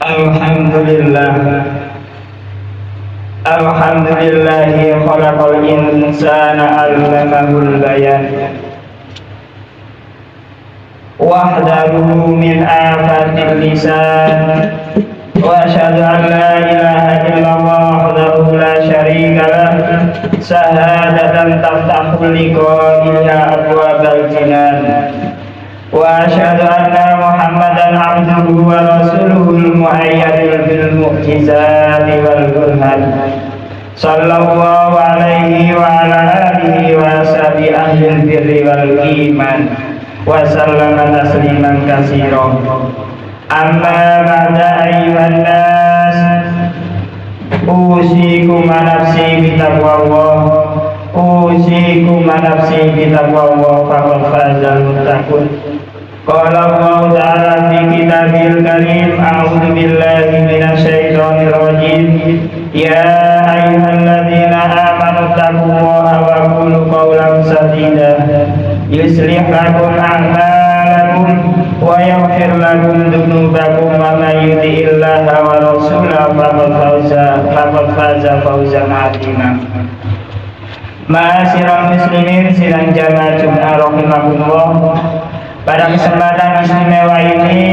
Alhamdulillah. Alhamdulillahi khalaqal insana 'allamahul bayan. Wahdahu min afatil lisan. Wa asyhadu an la ilaha illallah wahdahu la syarika lah. Syahadatan taftahu liqa'ilha abwabal jinan. Wa asyhadu anna Muhammadan abduhu wa rasuluhul mu'ayyadil bil mu'jizati wal burhan. Sallallahu alaihi wa ala alihi wa sahbihi ahlil birri wal iman wa sallama tasliman katsiran. Amma ba'da ayyuhan nas, usikum wa nafsi bitaqwallah. Usikum wa nafsi bitaqwallah faqad fazal muttaqun. Qala Allah ta'ala fi kitabil karim, a'udzu billahi minasy syaithanir rajim. Ya ayyuhalladzina amanu taqullaha wa qulu qawlan sadida yuslih lakum a'malakum wa yaghfir lakum dzunubakum wa may yuti'illaha wa rasulahu faqad faza fawzan 'azima. Ma'asyiral muslimin sidang jamaah Jumat rahimakumullah. Pada kesempatan istimewa ini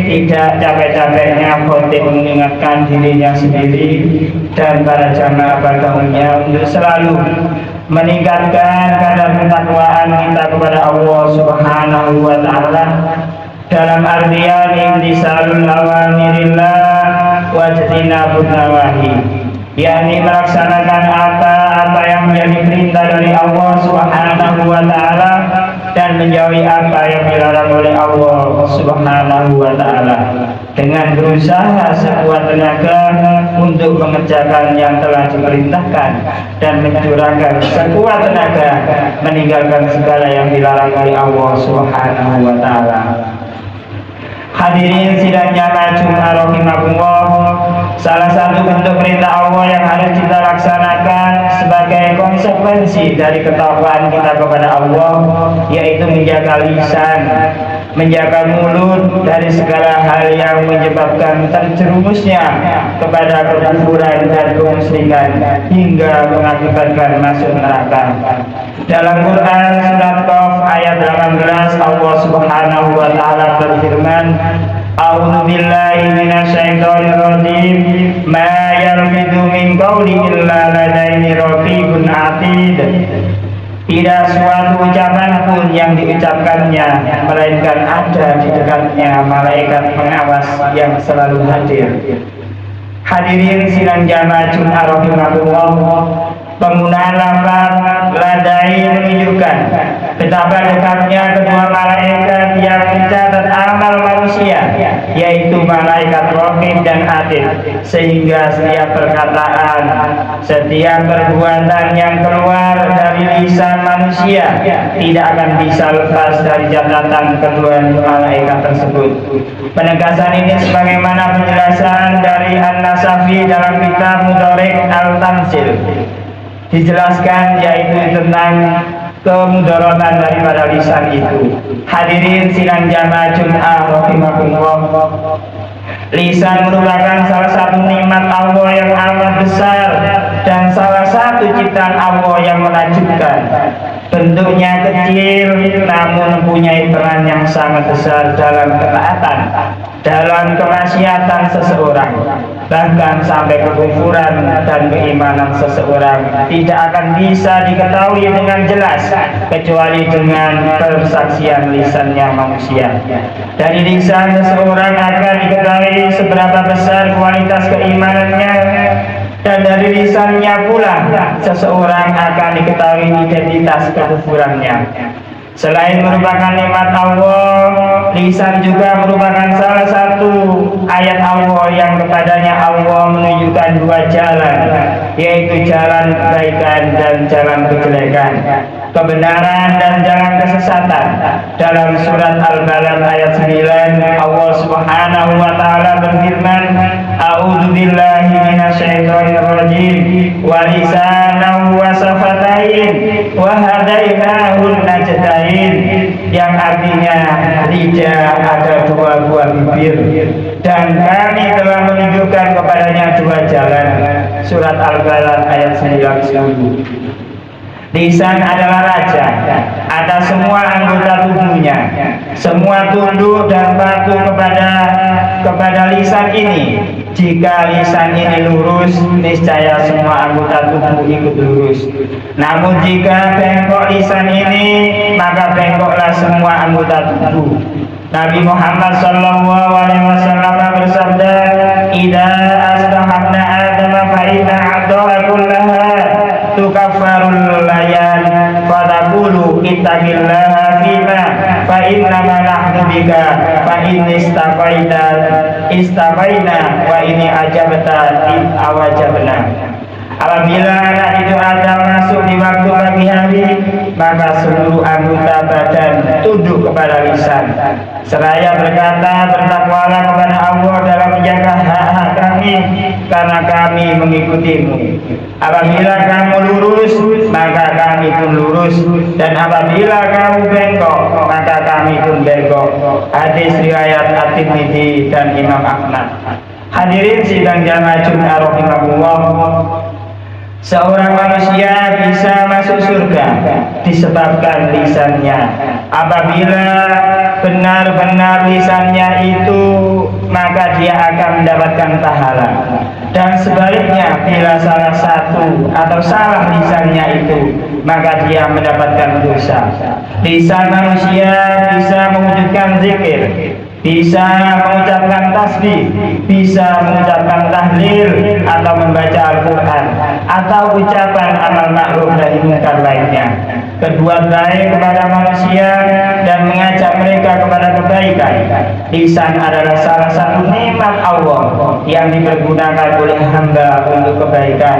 tidak capek-capeknya khotib mengingatkan dirinya sendiri dan para jamaah pada umumnya untuk selalu meningkatkan kadar ketakwaan kita kepada Allah Subhanahu wa taala dalam artian imtisalul awamirillah wa jinabun nawahi, yakni melaksanakan apa yang menjadi perintah dari Allah Subhanahu wa taala dan menjauhi apa yang dilarang oleh Allah Subhanahu wa taala dengan berusaha sekuat tenaga untuk mengerjakan yang telah diperintahkan dan mencurahkan sekuat tenaga meninggalkan segala yang dilarang oleh Allah Subhanahu wa taala. Hadirin sidang jamaah Jumat rahimakumullah, salah satu bentuk perintah Allah yang harus kita laksanakan sebagai konsekuensi dari ketakwaan kita kepada Allah yaitu menjaga lisan, menjaga mulut dari segala hal yang menyebabkan terjerumusnya kepada kekufuran dan kemusyrikan hingga mengakibatkan masuk neraka. Dalam Quran surat Qaf ayat 18 Allah Subhanahu wa taala berfirman, A'udzu billahi minasyaitonir rajim. Ma yarfidu min qawli illa ladaihi raqibun 'atid. Tidak suatu ucapan pun yang diucapkannya melainkan ada di dekatnya malaikat pengawas yang selalu hadir. Hadirin sidang jamaah Jumat rahimakumullah, penggunaan lafaz ladai menunjukkan betapa dekatnya kedua malaikat yang mencatat amal manusia, yaitu malaikat raqib dan atid, sehingga setiap perkataan, setiap perbuatan yang keluar dari lisan manusia tidak akan bisa lepas dari catatan kedua malaikat tersebut. Penegasan ini sebagaimana penjelasan dari An-Nasafi dalam kitab Mudharik Al-Tamsil dijelaskan, yaitu tentang kemudaratan daripada lisan itu. Hadirin sidang jamaah Jumat rahimakumullah, lisan merupakan salah satu nikmat Allah yang amat besar dan salah satu ciptaan Allah yang menakjubkan. Bentuknya kecil namun mempunyai peran yang sangat besar dalam ketaatan, dalam kemaksiatan seseorang, bahkan sampai kekufuran dan keimanan seseorang tidak akan bisa diketahui dengan jelas kecuali dengan persaksian lisannya manusia. Dari lisan seseorang akan diketahui seberapa besar kualitas keimanannya, dan dari lisannya pula seseorang akan diketahui identitas kekufurannya. Selain merupakan nikmat Allah, lisan juga merupakan salah satu ayat Allah yang kepadanya Allah menunjukkan dua jalan, yaitu jalan kebaikan dan jalan kejelekan, kebenaran dan jalan kesesatan. Dalam surat Al-Balad ayat 9 Allah Subhanahu wa taala berfirman, A'udzu billahi minasyaitonir rajim. Wa lisanan wa safatain wa hadainahun najdain. yang artinya lidah ada dua buah bibir, dan kami telah menunjukkan kepadanya dua jalan. Surat Al-Balad ayat 90. Lisan adalah raja atas semua anggota tubuhnya. Semua tunduk dan patuh kepada lisan ini. Jika lisan ini lurus, niscaya semua anggota tubuh ikut lurus. Namun jika bengkok lisan ini, maka bengkoklah semua anggota tubuh. Nabi Muhammad SAW bersabda, "Idza astahabna Adam fa inna a'dha'a kullaha tukaffarul layan fadaqulu ittaqillaha fima fa innama nahnu bika fa in istafaina wa ini ajabta awajabna." Apabila anak itu Adam masuk di waktu pagi hari, maka seluruh anggota badan tunduk kepada lisan, seraya berkata, "Bertakwalah kepada Allah dalam menjaga hak-hak kami, karena kami mengikutimu." Apabila kamu lurus, maka kami pun lurus, dan apabila kamu bengkok, maka kami pun bengkok. Hadis riwayat At-Tirmidzi dan Imam Ahmad. Hadirin sidang jamaah Jumat rahimahullah, seorang manusia bisa masuk surga disebabkan lisannya. Apabila benar-benar lisannya itu, maka dia akan mendapatkan pahala. Dan sebaliknya, bila salah satu atau salah lisannya itu, maka dia mendapatkan dosa. Lisan manusia bisa mewujudkan zikir, bisa mengucapkan tasbih, bisa mengucapkan tahlil atau membaca Al-Quran, atau ucapan amal ma'ruf dan munkar lainnya. Kedua baik kepada manusia dan mengajak mereka kepada kebaikan. Lisan adalah salah satu nikmat Allah yang dipergunakan oleh hamba untuk kebaikan,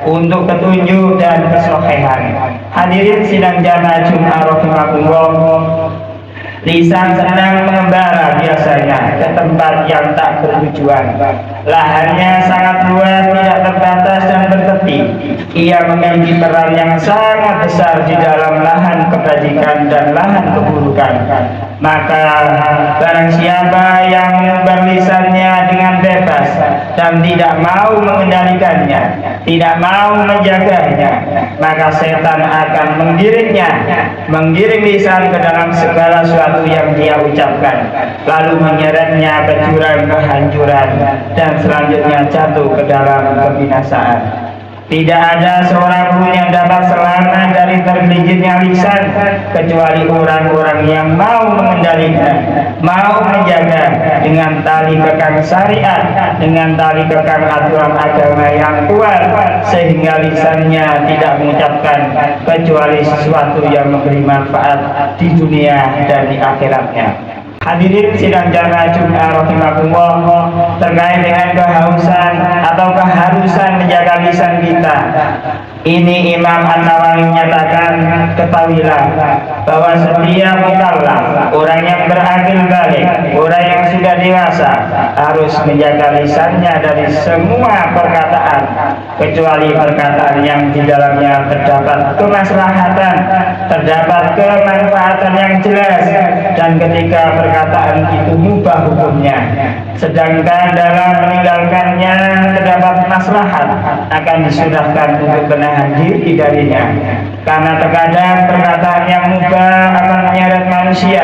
untuk petunjuk dan kesolehan. Hadirin sidang jamaah Jumat rahimahullah, lisan sedang mengembara biasanya ke tempat yang tak bertujuan. Lahannya sangat luas, tidak terbatas dan bertepi. Ia memiliki peran yang sangat besar di dalam lahan kebajikan dan lahan keburukan. Maka barang siapa yang mengumbar lisannya dengan bebas dan tidak mau mengendalikannya, tidak mau menjaganya, maka setan akan menggiring lisan ke dalam segala sesuatu yang dia ucapkan, lalu menyeretnya ke jurang kehancuran dan selanjutnya jatuh ke dalam kebinasaan. Tidak ada seorang pun yang dapat selamat dari tergelincirnya lisan kecuali orang-orang yang mau mengendalikan, mau menjaga dengan tali kekang syariat, dengan tali kekang aturan agama yang kuat, sehingga lisannya tidak mengucapkan kecuali sesuatu yang memberi manfaat di dunia dan di akhiratnya. Hadirin sidang jamaah Jumat rahimahullah, terkait dengan kehausan atau keharusan menjaga lisan kita, ini Imam An-Nawawi menyatakan, ketahuilah bahwa setiap mukallaf, orang yang berakil balik, orang yang sudah dewasa, harus menjaga lisannya dari semua perkataan kecuali perkataan yang di dalamnya terdapat kemaslahatan, terdapat kemanfaatan yang jelas, dan ketika perkataan itu mubah hukumnya. Sedangkan dalam meninggalkannya terdapat maslahat, akan disunahkan untuk menahan diri darinya. Karena terkadang perkataan yang mubah akan menyeret manusia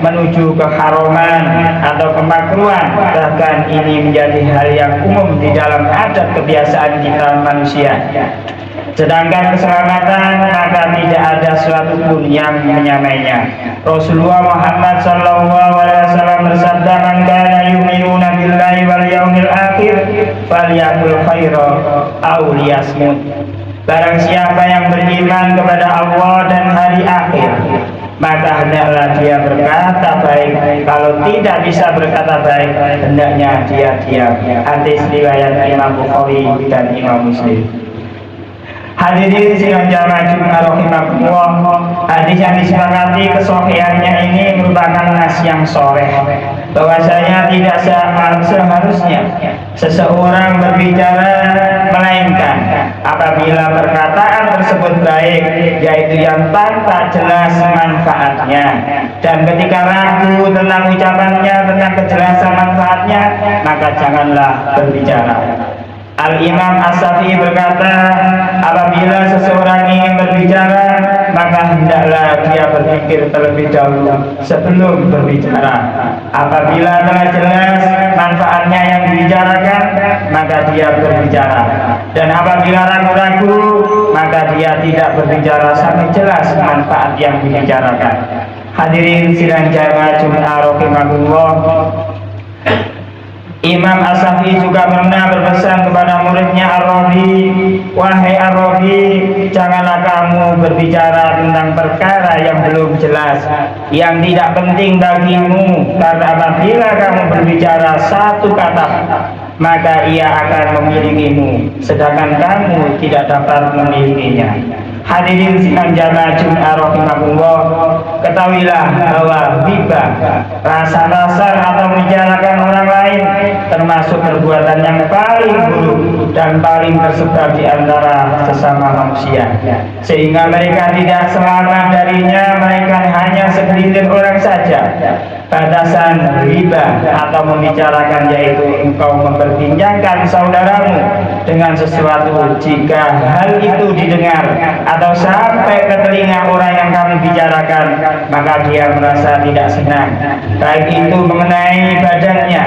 menuju keharaman atau kemakruhan. Bahkan ini menjadi hal yang umum di dalam adat kebiasaan kita manusia. Sedangkan keselamatan, maka tidak ada sesuatu pun yang menyamainya. Rasulullah Muhammad SAW bersabda, "Man kana yu'minuna billahi wal yaumil akhir falyaqul khairan aw liyasmut." Barang siapa yang beriman kepada Allah dan hari akhir, maka hendaklah dia berkata baik. Kalau tidak bisa berkata baik, hendaknya dia diam. Hadis riwayat Imam Bukhari dan Imam Muslim. Hadirin sidang jamaah Jumat rahimahullah, Hadis yang disepakati kesohihannya ini merupakan nas yang sahih, bahwasanya tidak seharusnya seseorang berbicara melainkan apabila perkataan tersebut baik, yaitu yang tanpa jelas manfaatnya, dan ketika ragu tentang ucapannya, tentang kejelasan manfaatnya, maka janganlah berbicara. Al-Imam As-Syafi'i berkata, apabila seseorang ingin berbicara, maka hendaklah dia berpikir terlebih dahulu sebelum berbicara. Apabila telah jelas manfaatnya yang dibicarakan, maka dia berbicara. Dan apabila ragu-ragu, maka dia tidak berbicara sampai jelas manfaat yang dibicarakan. Hadirin sidang jamaah Jumat rahimahullah, Imam As-Syafi'i juga pernah berpesan kepada muridnya Ar-Rabi, wahai Ar-Rabi, janganlah kamu berbicara tentang perkara yang belum jelas, yang tidak penting bagimu, karena apabila kamu berbicara satu kata, maka ia akan memilikimu, sedangkan kamu tidak dapat memilikinya. Hadirin sidang jamaah Jumat rahimahullah, ketahuilah bahwa ghibah, rasa-rasa atau membicarakan orang lain, termasuk perbuatan yang paling buruk dan paling tersebar di antara sesama manusia, sehingga mereka tidak selamat darinya, mereka hanya segelintir orang saja. Batasan riba atau membicarakan yaitu engkau memperbincangkan saudaramu dengan sesuatu, jika hal itu didengar atau sampai ke telinga orang yang kamu bicarakan, maka dia merasa tidak senang, baik itu mengenai badannya,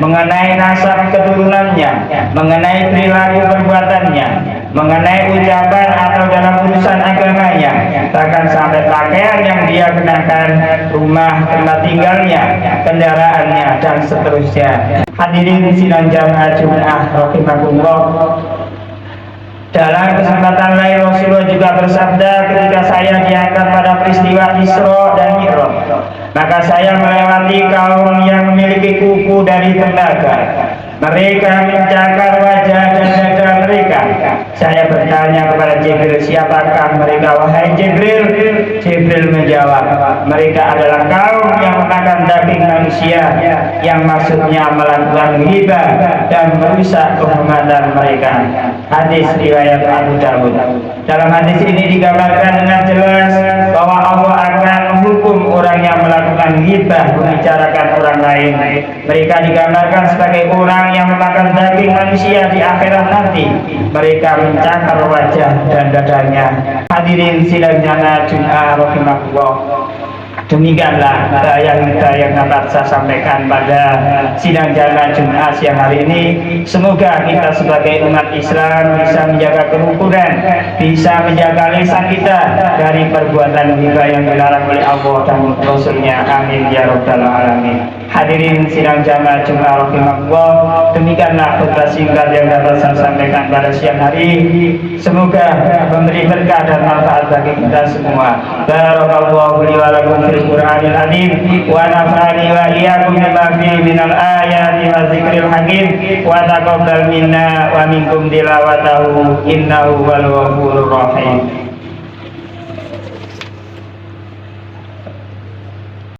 mengenai nasab keturunannya, mengenai perilaku perbuatannya, mengenai ucapan atau dalam urusan agamanya, bahkan sampai pakaian yang dia kenakan, rumah tempat tinggalnya, kendaraannya, dan seterusnya. Hadirin sidang jamaah Jumat rahimahullah, dalam kesempatan lain Rasulullah juga bersabda, ketika saya diangkat pada peristiwa Isra dan Mi'raj, maka saya melewati kaum yang memiliki kuku dari tembaga. Mereka mencakar wajah dan dada mereka. Saya bertanya kepada Jibril, siapakah mereka wahai Jibril? Jibril menjawab, mereka adalah kaum yang memakan daging manusia, yang maksudnya melakukan ghibah dan merusak kehormatan mereka. Hadis riwayat Abu Dawud. Dalam hadis ini digambarkan dengan jelas bahwa Allah akan menghukum orang yang melakukan ghibah, membicarakan orang lain. Mereka digambarkan sebagai orang yang memakan daging manusia di akhirat nanti. Mereka mencakar wajah dan dadanya. Hadirin sidang jamaah Jumat rahimahullah, demikianlah yang dapat saya sampaikan pada sidang jamaah Jumat siang hari ini. Semoga kita sebagai umat Islam bisa menjaga kerukunan, bisa menjaga lisan kita dari perbuatan ghibah yang dilarang oleh Allah dan Rasulnya. Amin ya rabbal alamin. Hadirin sidang jamaah Jumat rahimahullah, demikianlah khutbah singkat yang dapat saya sampaikan pada siang hari. Semoga memberi berkah dan manfaat bagi kita semua. Barakallahu li wa lakum fil Qur'anil azim, wa nafa'ani wa iyyakum bima fihi minal ayati wa dzikril hakim, wa taqabbal minna wa minkum tilawatahu innahu wal ghafurur rahim.